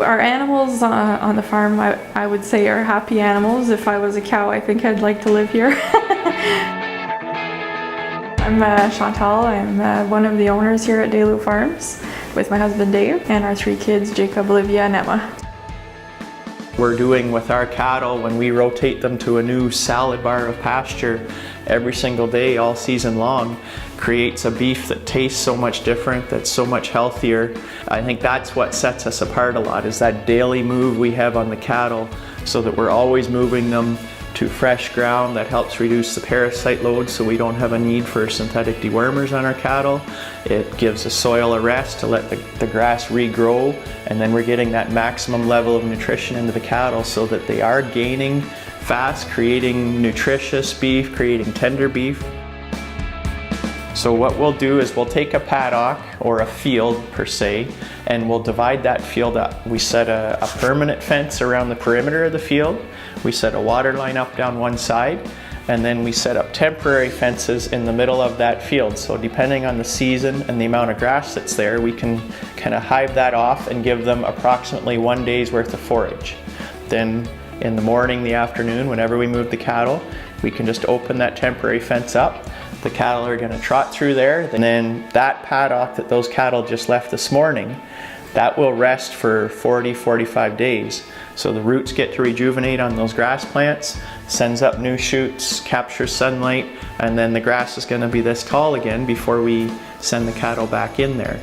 Our animals on the farm, I would say, are happy animals. If I was a cow, I think I'd like to live here. I'm Chantal. I'm one of the owners here at Dalew Farms with my husband Dave and our 3 kids, Jacob, Olivia, and Emma. We're doing with our cattle when we rotate them to a new salad bar of pasture every single day all season long creates a beef that tastes so much different, that's so much healthier. I think that's what sets us apart a lot, is that daily move we have on the cattle so that we're always moving them to fresh ground that helps reduce the parasite load so we don't have a need for synthetic dewormers on our cattle. It gives the soil a rest to let the grass regrow, and then we're getting that maximum level of nutrition into the cattle so that they are gaining fast, creating nutritious beef, creating tender beef. So what we'll do is we'll take a paddock or a field per se, and we'll divide that field up. We set a permanent fence around the perimeter of the field. We set a water line up down one side, and then we set up temporary fences in the middle of that field. So depending on the season and the amount of grass that's there, we can kind of hive that off and give them approximately 1 day's worth of forage. Then in the morning, the afternoon, whenever we move the cattle, we can just open that temporary fence up. The cattle are going to trot through there, and then that paddock that those cattle just left this morning, that will rest for 40-45 days. So the roots get to rejuvenate on those grass plants, sends up new shoots, captures sunlight, and then the grass is going to be this tall again before we send the cattle back in there.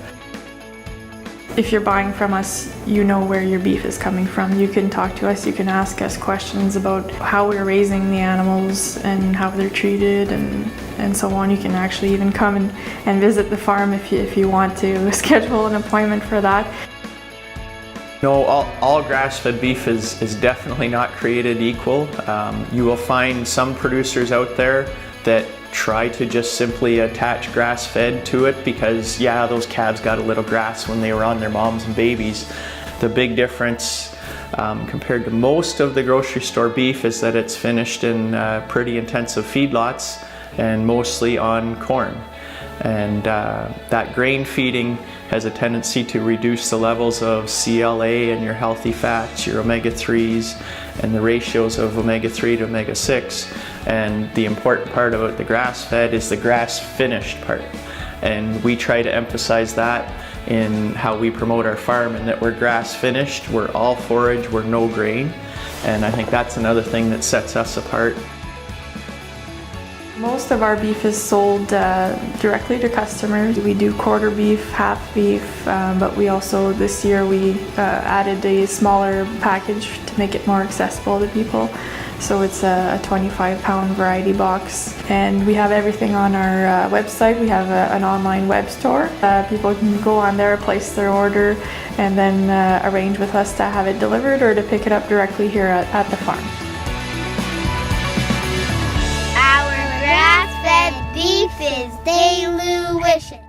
If you're buying from us, you know where your beef is coming from. You can talk to us, you can ask us questions about how we're raising the animals and how they're treated and so on. You can actually even come and visit the farm if you want to schedule an appointment for that. No, all grass-fed beef is definitely not created equal. You will find some producers out there that try to just simply attach grass-fed to it because, yeah, those calves got a little grass when they were on their moms and babies. The big difference compared to most of the grocery store beef is that it's finished in pretty intensive feedlots and mostly on corn. And that grain feeding has a tendency to reduce the levels of CLA and your healthy fats, your omega-3s, and the ratios of omega-3 to omega-6. And the important part about the grass-fed is the grass-finished part. And we try to emphasize that in how we promote our farm, and that we're grass-finished, we're all forage, we're no grain. And I think that's another thing that sets us apart. Most of our beef is sold directly to customers. We do quarter beef, half beef, but we also, this year, we added a smaller package to make it more accessible to people. So it's a 25-pound variety box. And we have everything on our website. We have an online web store. People can go on there, place their order, and then arrange with us to have it delivered or to pick it up directly here at the farm. Grass-fed beef is Dalew-wicious.